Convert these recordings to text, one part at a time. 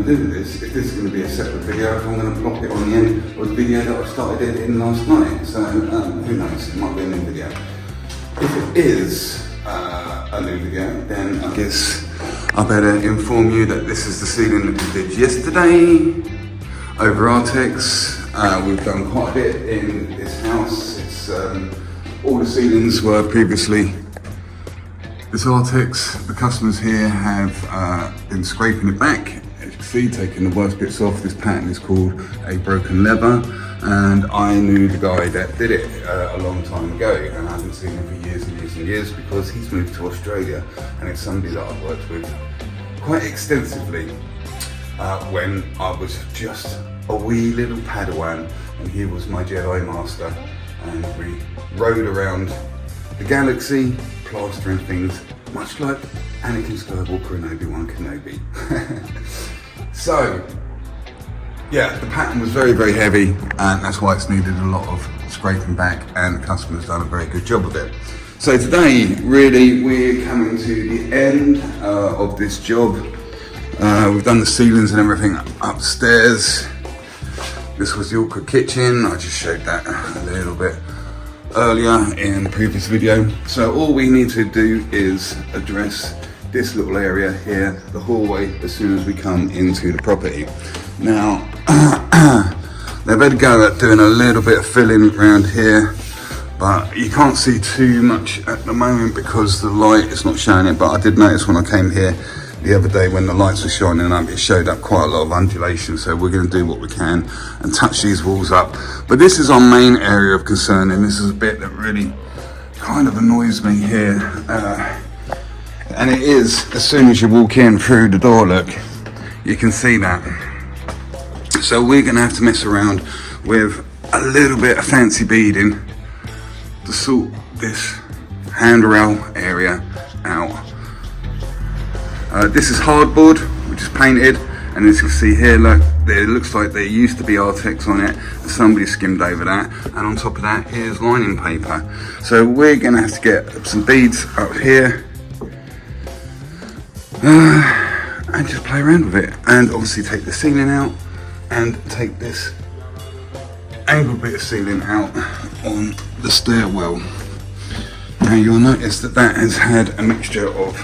to do this, if this is going to be a separate video, if I'm going to plop it on the end of the video that I started editing last night. So who knows, it might be a new video. If it is a new video, then I guess I better inform you that this is the ceiling that we did yesterday over Artex. We've done quite a bit in this house. It's all the ceilings were previously this Artex. The customers here have been scraping it back. As you can see, taking the worst bits off. This pattern is called a broken leather, and I knew the guy that did it a long time ago, and I haven't seen him for years and years and years because he's moved to Australia, and it's somebody that I've worked with quite extensively when I was just a wee little Padawan and he was my Jedi Master, and we rode around the galaxy plastering things, much like Anakin Skywalker and Obi-Wan Kenobi. So, yeah, the pattern was very, very heavy, and that's why it's needed a lot of scraping back, and the customer's done a very good job of it. So today, really, we're coming to the end of this job. We've done the ceilings and everything upstairs. This was the awkward kitchen. I just showed that a little bit earlier in the previous video. So all we need to do is address this little area here, the hallway, as soon as we come into the property. Now, they've had a go at doing a little bit of filling around here, but you can't see too much at the moment because the light is not showing it. But I did notice when I came here the other day when the lights were shining up, it showed up quite a lot of undulation. So we're going to do what we can and touch these walls up. But this is our main area of concern, and this is a bit that really kind of annoys me here. And it is, as soon as you walk in through the door, look, you can see that. So we're going to have to mess around with a little bit of fancy beading to sort this handrail area out. This is hardboard, which is painted, and as you can see here, look, it looks like there used to be Artex on it, and somebody skimmed over that, and on top of that, here's lining paper. So we're going to have to get some beads up here, and just play around with it, and obviously take the ceiling out, and take this angled bit of ceiling out on the stairwell. Now you'll notice that that has had a mixture of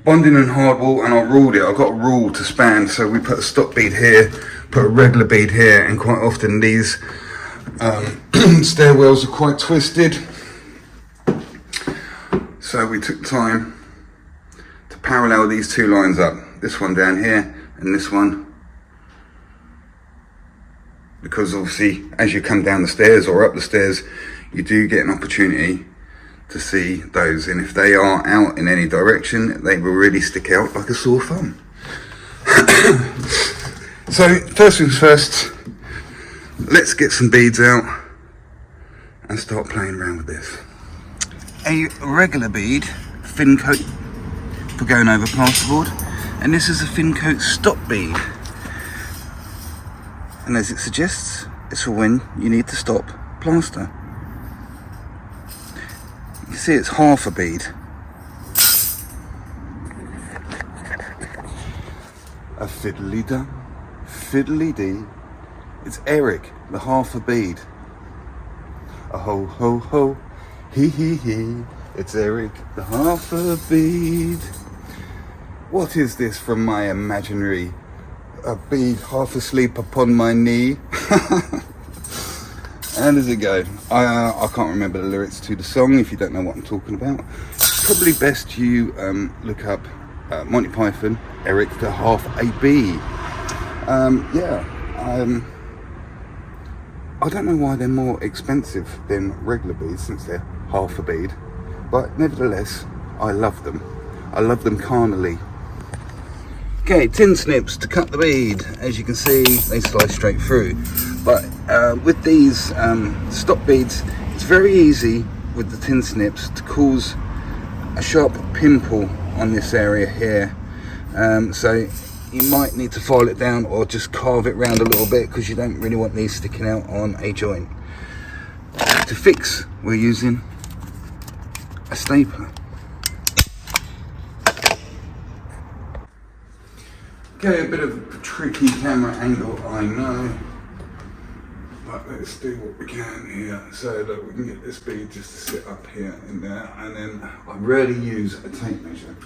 bonding and hardwall, and I ruled it. I've got a rule to span, so we put a stop bead here, put a regular bead here, and quite often these stairwells are quite twisted. So we took time to parallel these two lines up, this one down here and this one, because obviously as you come down the stairs or up the stairs, you do get an opportunity to see those, and if they are out in any direction, they will really stick out like a sore thumb. So first things first, let's get some beads out and start playing around with this. A regular bead, thin coat for going over plasterboard, and this is a thin coat stop bead, and as it suggests, it's for when you need to stop plaster. You see it's half a bead. A fiddly-da, fiddly-dee. It's Eric, the half a bead. A ho-ho-ho, hee-hee-hee. It's Eric, the half a bead. What is this from my imaginary? A bead half asleep upon my knee. How does it go? I can't remember the lyrics to the song. If you don't know what I'm talking about, it's probably best you look up Monty Python, Eric the half a bee. I don't know why they're more expensive than regular beads since they're half a bead, but nevertheless, I love them. I love them carnally. Okay, tin snips to cut the bead. As you can see, they slide straight through. But with these stop beads, it's very easy with the tin snips to cause a sharp pimple on this area here. So you might need to file it down or just carve it round a little bit, because you don't really want these sticking out on a joint. To fix, we're using a stapler. Okay, a bit of a tricky camera angle, I know, but let's do what we can here. So look, we can get this bead just to sit up here and there, and then I rarely use a tape measure.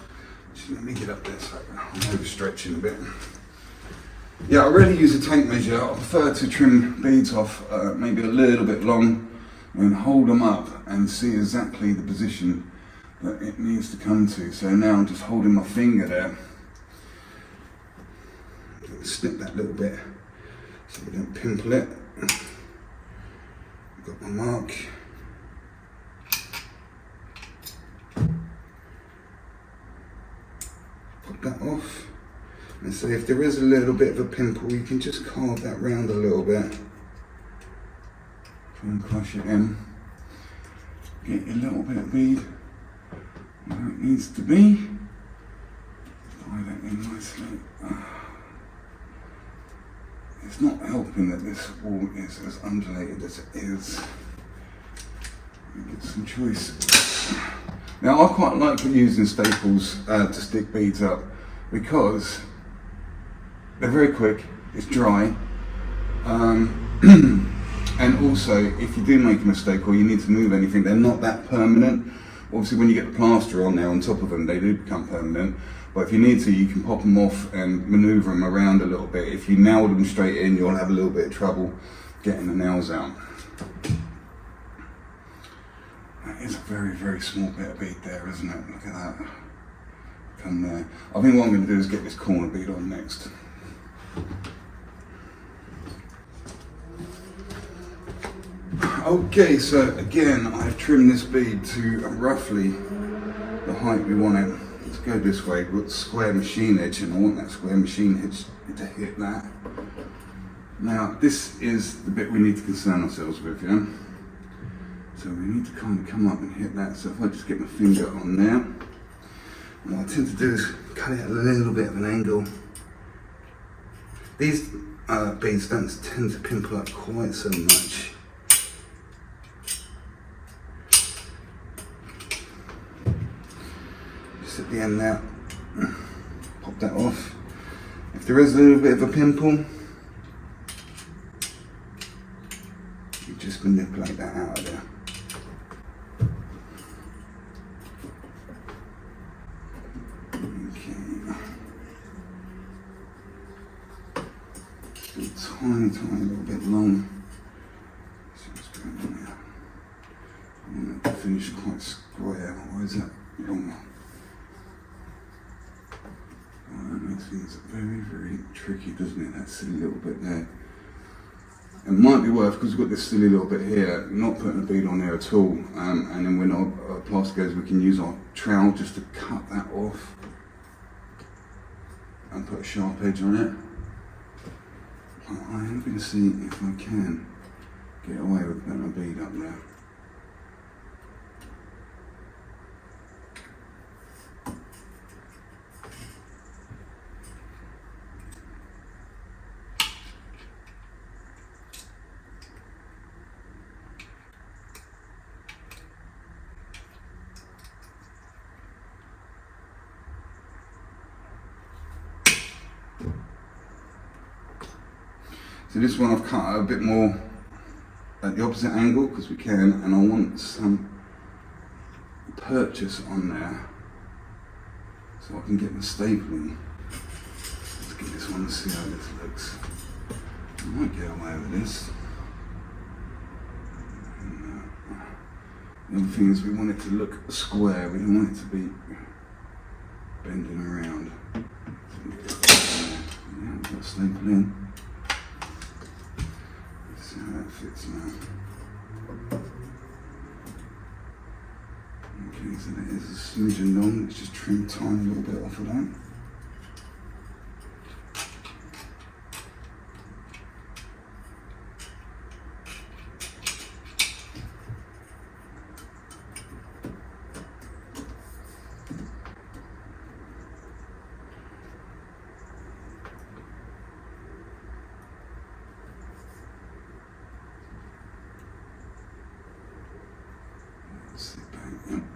Just let me get up there so I'm overstretching a bit. Yeah, I rarely use a tape measure. I prefer to trim beads off maybe a little bit long and hold them up and see exactly the position that it needs to come to. So now I'm just holding my finger there. Snip that little bit so we don't pimple it. Got my mark. Pop that off. And so if there is a little bit of a pimple, you can just carve that round a little bit. Try and crush it in. Get your little bit of bead where it needs to be. Tie that in nicely. It's not helping that this wall is as undulated as it is. Get some choice. Now I quite like using staples to stick beads up because they're very quick, it's dry, and also if you do make a mistake or you need to move anything, they're not that permanent. Obviously when you get the plaster on there on top of them, they do become permanent, but if you need to, you can pop them off and manoeuvre them around a little bit. If you nail them straight in, you'll have a little bit of trouble getting the nails out. That is a very, very small bit of bead there, isn't it? Look at that. Come there. I think what I'm going to do is get this corner bead on next. Okay, so again, I've trimmed this bead to roughly the height we want it. Let's go this way. We've got square machine edge, and I want that square machine edge to hit that. Now, this is the bit we need to concern ourselves with, yeah? So we need to kind of come up and hit that. So if I just get my finger on there, what I tend to do is cut it at a little bit of an angle. These beads don't tend to pimple up quite so much. Just at the end there, pop that off. If there is a little bit of a pimple, you just manipulate that out of there. Tiny little bit long. See what's going on there. I want that to finish quite square, why is that wrong? Oh, that makes things very, very tricky, doesn't it? That silly little bit there. It might be worth, because we've got this silly little bit here, not putting a bead on there at all, and then when our plaster goes, we can use our trowel just to cut that off and put a sharp edge on it. I am going to see if I can get away with putting a bead up there. So this one I've cut a bit more at the opposite angle because we can, and I want some purchase on there so I can get the stapling. Let's get this one and see how this looks. I might get away with this. And, the other thing is we want it to look square, we don't want it to be bending around. So yeah, we've got a staple in. See how that fits now. Okay, so that is a smidgen long. Let's just trim a tiny little bit off of that.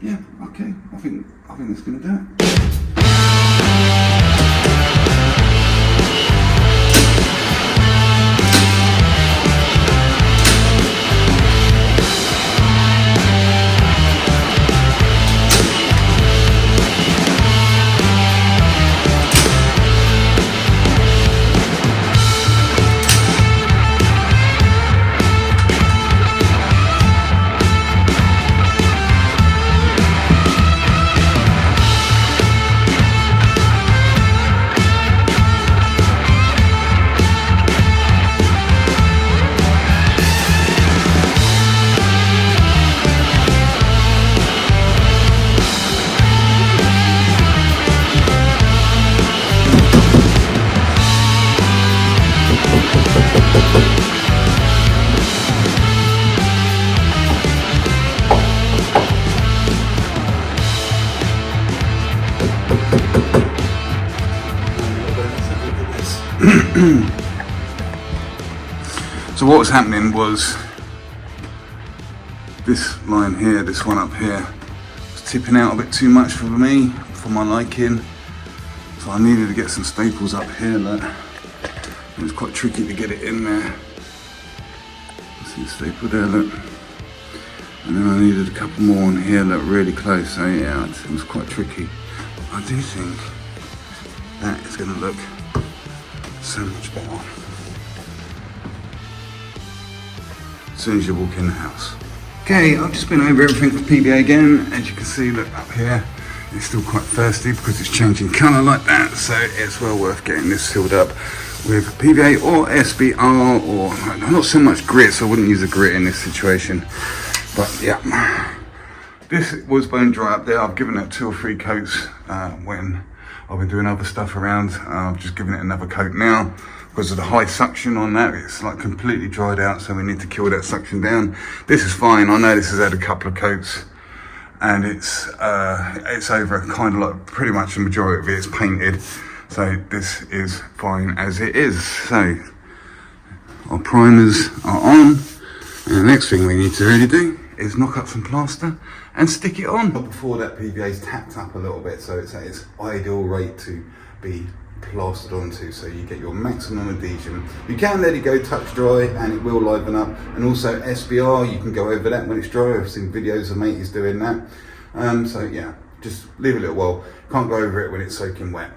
Yeah, okay, I think that's gonna do it. So what was happening was this line here, this one up here, was tipping out a bit too much for me, for my liking. So I needed to get some staples up here. Look. It was quite tricky to get it in there. See the staple there, look. And then I needed a couple more on here, look, really close. So yeah, it was quite tricky. I do think that is going to look so much better as soon as you walk in the house. Okay, I've just been over everything with PVA again. As you can see, look up here, it's still quite thirsty because it's changing colour like that. So it's well worth getting this sealed up with PVA or SBR, or not so much grit, so I wouldn't use a grit in this situation. But yeah, this was bone dry up there. I've given it 2 or 3 coats when I've been doing other stuff around. I've just given it another coat now because of the high suction on that. It's like completely dried out, so we need to kill that suction down. This is fine. I know this has had a couple of coats, and it's over kind of like pretty much the majority of it is painted. So this is fine as it is. So our primers are on, and the next thing we need to really do is knock up some plaster and stick it on. But before that, PVA is tapped up a little bit, so it's at its ideal rate to be plastered onto, so you get your maximum adhesion. You can let it go touch dry and it will liven up, and also SBR, you can go over that when it's dry. I've seen videos of mates doing that. So yeah, just leave it a little while. Can't go over it when it's soaking wet.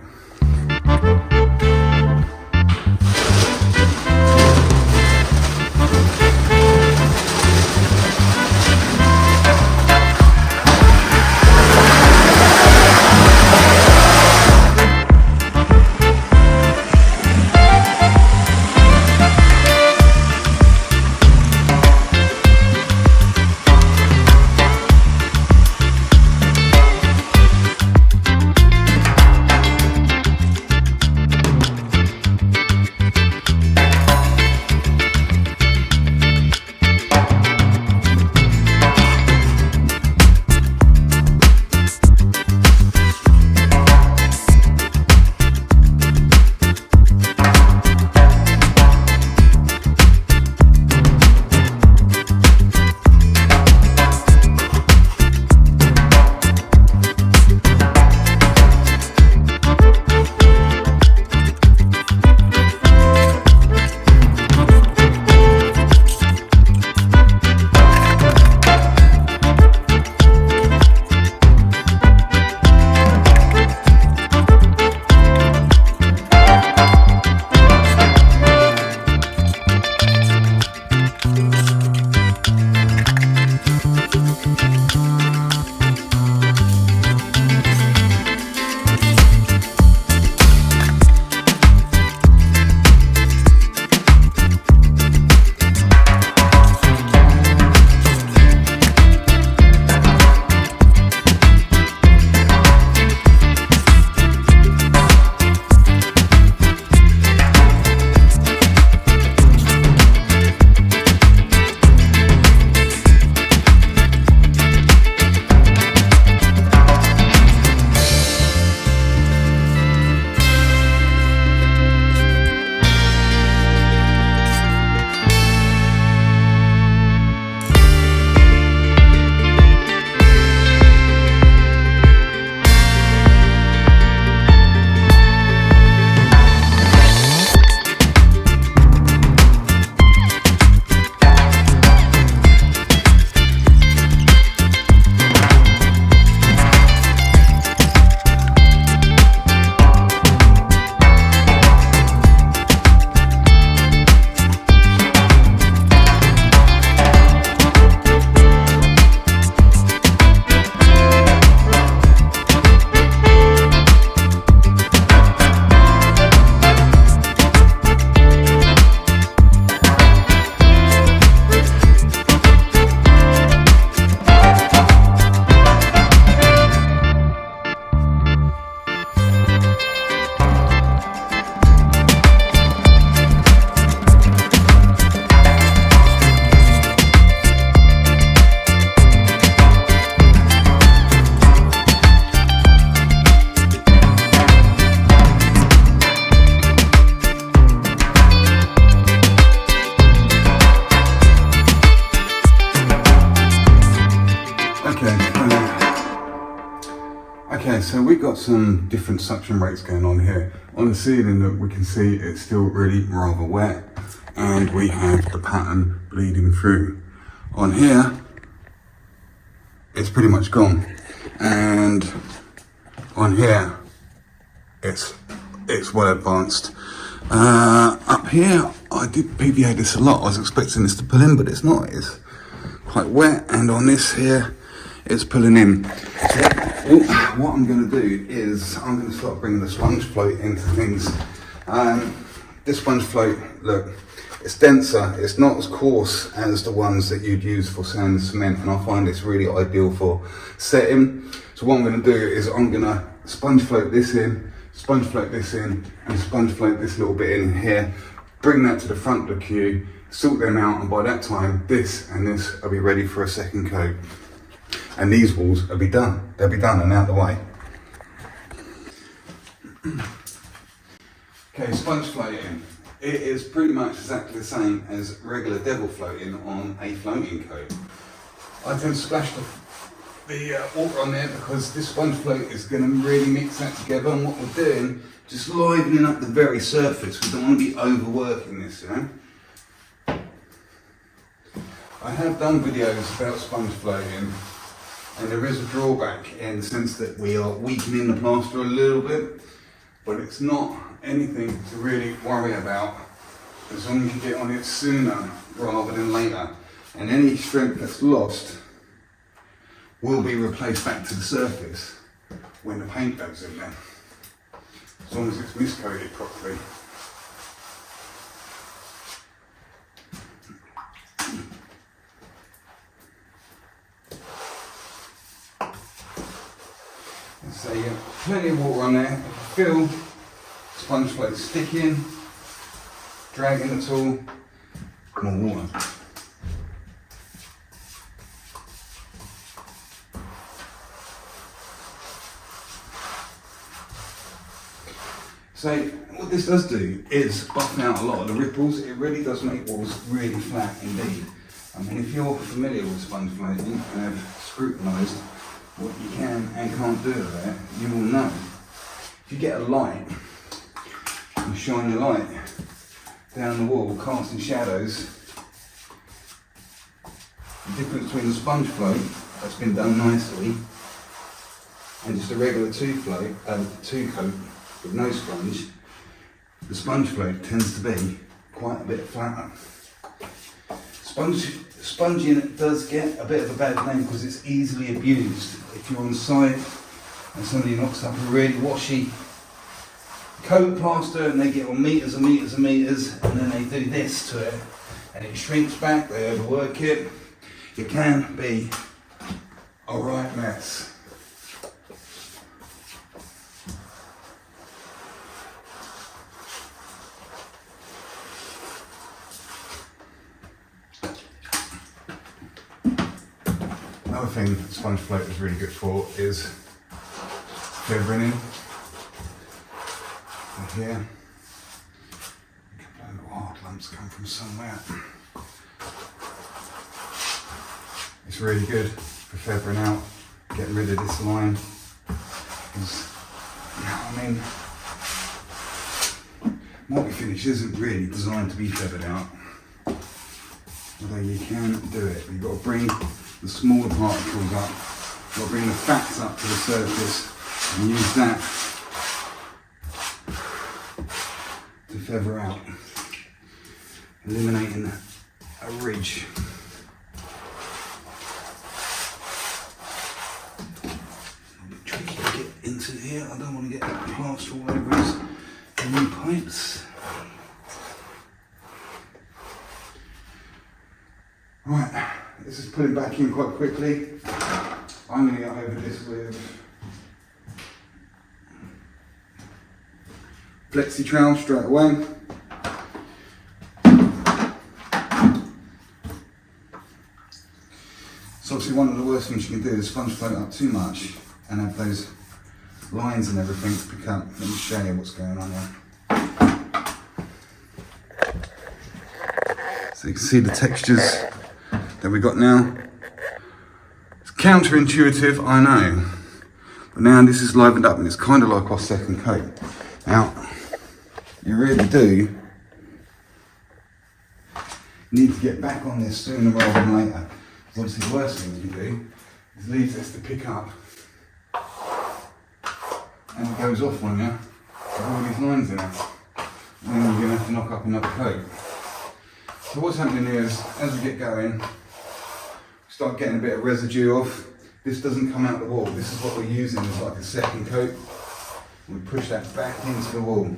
so we've got some different suction rates going on here. On the ceiling, look, we can see it's still really rather wet, and we have the pattern bleeding through. On here, it's pretty much gone, and on here, it's well advanced. Up here, I did PVA this a lot. I was expecting this to pull in, but it's not. It's quite wet, and on this here, it's pulling in. So what I'm going to do is I'm going to start bringing the sponge float into things. This sponge float, look, it's denser. It's not as coarse as the ones that you'd use for sand and cement, and I find it's really ideal for setting. So what I'm going to do is I'm going to sponge float this in, sponge float this in, and sponge float this little bit in here. Bring that to the front of the queue, sort them out, and by that time, this and this will be ready for a second coat. And these walls will be done. They'll be done and out of the way. Okay, sponge floating. It is pretty much exactly the same as regular devil floating on a floating coat. I tend to splash the water on there because this sponge float is going to really mix that together, and what we're doing, just livening up the very surface. We don't want to be overworking this, you know. I have done videos about sponge floating, and there is a drawback in the sense that we are weakening the plaster a little bit, but it's not anything to really worry about as long as you get on it sooner rather than later. And any strength that's lost will be replaced back to the surface when the paint goes in there, as long as it's miscoated properly. So you have plenty of water on there. If you feel sponge float sticking, dragging at all, more water. So what this does do is buff out a lot of the ripples. It really does make walls really flat indeed. I mean, if you're familiar with sponge floating and have scrutinised what you can and can't do with it, you will know. If you get a light and shine your light down the wall, casting shadows, the difference between the sponge float that's been done nicely and just a regular two coat with no sponge, the sponge float tends to be quite a bit flatter. Sponging does get a bit of a bad name because it's easily abused. If you're on site and somebody knocks up a really washy coat plaster and they get on meters and meters and meters, and then they do this to it and it shrinks back, they overwork it, it can be a right mess. Another thing that sponge float is really good for is feathering in. And here, a couple of little hard lumps come from somewhere. It's really good for feathering out, getting rid of this line. Because, you know what I mean? Multi-finish isn't really designed to be feathered out. Although you can do it, but you've got to bring the smaller particles up, you've got to bring the fats up to the surface and use that to feather out, eliminating a ridge. A bit tricky to get into here, I don't want to get that plaster all over his new pipes. Right, this is putting back in quite quickly. I'm going to get over this with flexi trowel straight away. So obviously one of the worst things you can do is sponge float up too much and have those lines and everything to pick up. Let me show you what's going on here. So you can see the textures that we got now. It's counterintuitive, I know, But now this is livened up and it's kind of like our second coat. Now, you really do need to get back on this sooner rather than later. Because obviously the worst thing you can do is leave this to pick up and it goes off on you with all these lines in it. And then you're going to have to knock up another coat. So what's happening here is, as we get going, we start getting a bit of residue off. This doesn't come out the wall. This is what we're using as like a second coat. We push that back into the wall.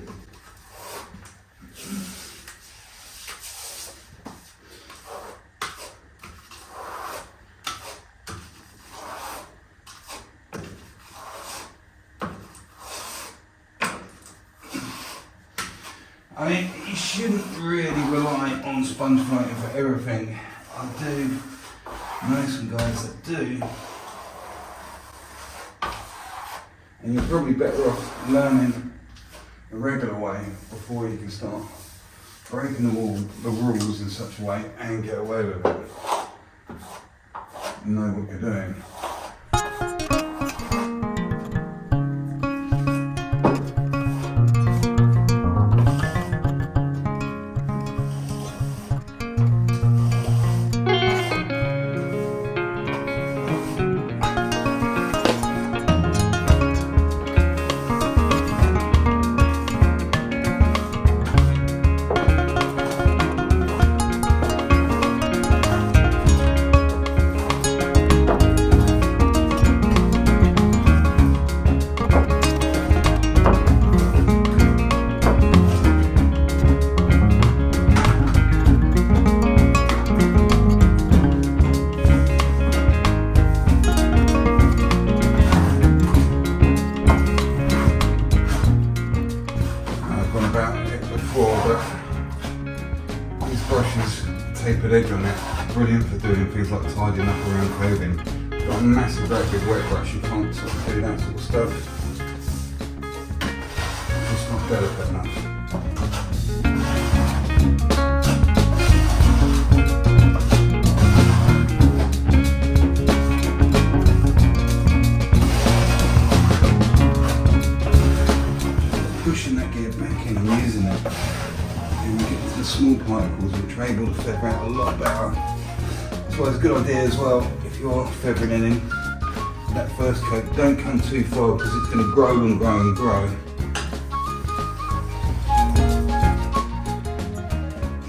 I mean, you shouldn't really rely on sponge floating for everything. I do know some guys that do. And you're probably better off learning a regular way before you can start breaking the rules in such a way and get away with it. You know what you're doing. Tapered edge on it, brilliant for doing things like tidying up around clothing. Got a massive great big wet brush, you can't sort of do that sort of stuff. It's just not delicate enough. Pushing that gear back in and using it. And we get to the small particles which are able to feather out a lot better. That's why it's a good idea as well, if you're feathering in that first coat, don't come too far because it's going to grow and grow and grow.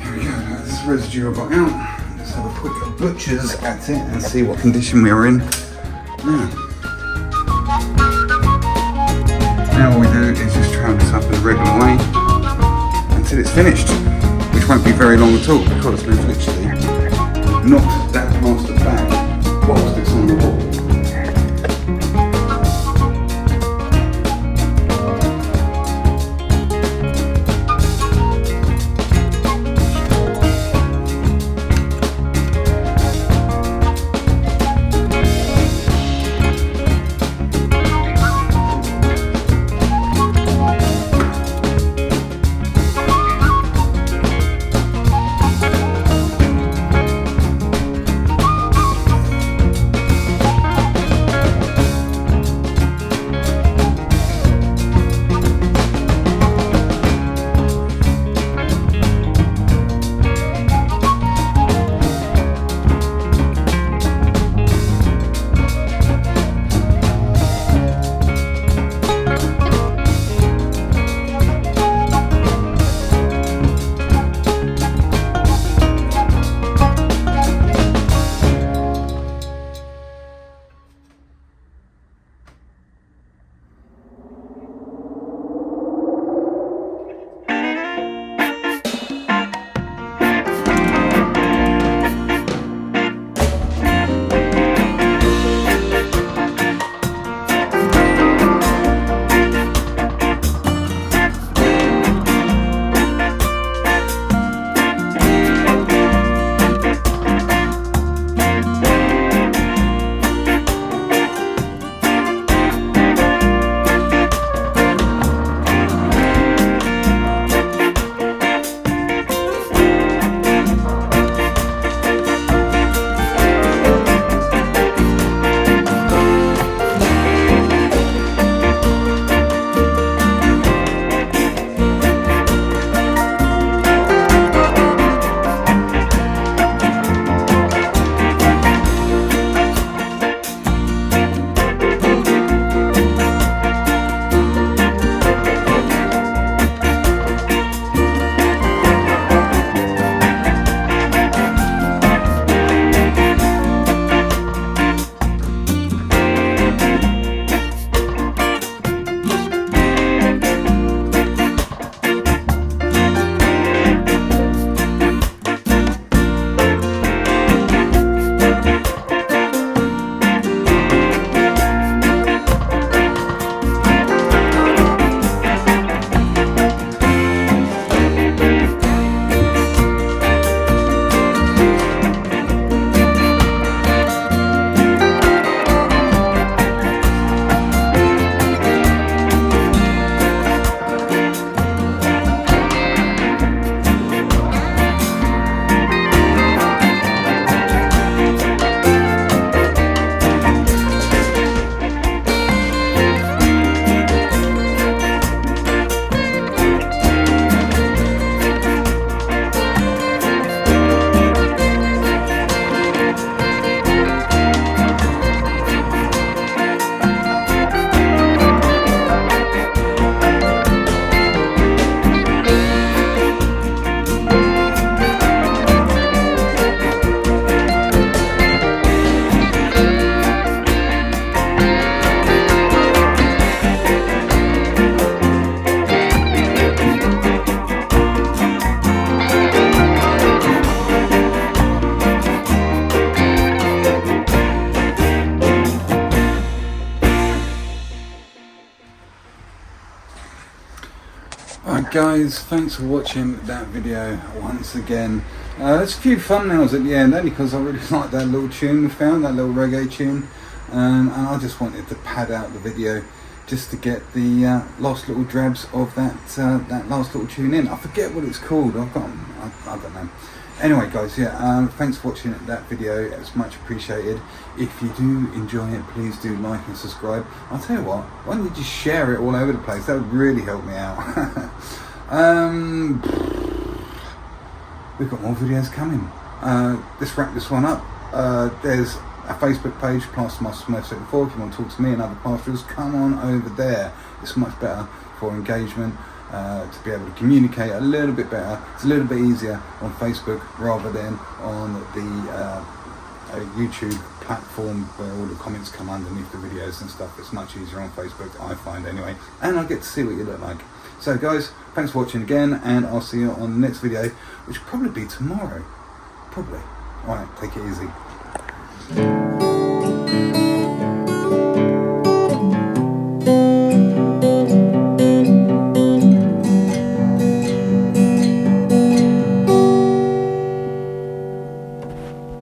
Here we go, that's the residue I got out. Let's have a quick butcher's at it and see what condition we're in. Now all we do is just trail this up in a regular way until it's finished, which won't be very long at all because we've literally knocked that plaster back whilst it's on the wall. guys, thanks for watching that video once again. There's a few thumbnails at the end, only because I really like that little tune we found, that little reggae tune, and I just wanted to pad out the video just to get the last little drabs of that last little tune in. I forget what it's called. I don't know. Anyway guys, yeah, thanks for watching that video. It's much appreciated. If you do enjoy it, please do like and subscribe. I'll tell you what, why don't you just share it all over the place? That would really help me out. We've got more videos coming. Let's wrap this one up. There's a Facebook page, Plaster Master Smurf 74. If you want to talk to me and other plasterers, come on over there. It's much better for engagement, to be able to communicate a little bit better. It's a little bit easier on Facebook rather than on the YouTube platform where all the comments come underneath the videos and stuff. It's much easier on Facebook, I find anyway, and I get to see what you look like. So guys, thanks for watching again, and I'll see you on the next video, which will probably be tomorrow. Probably. Alright, take it easy.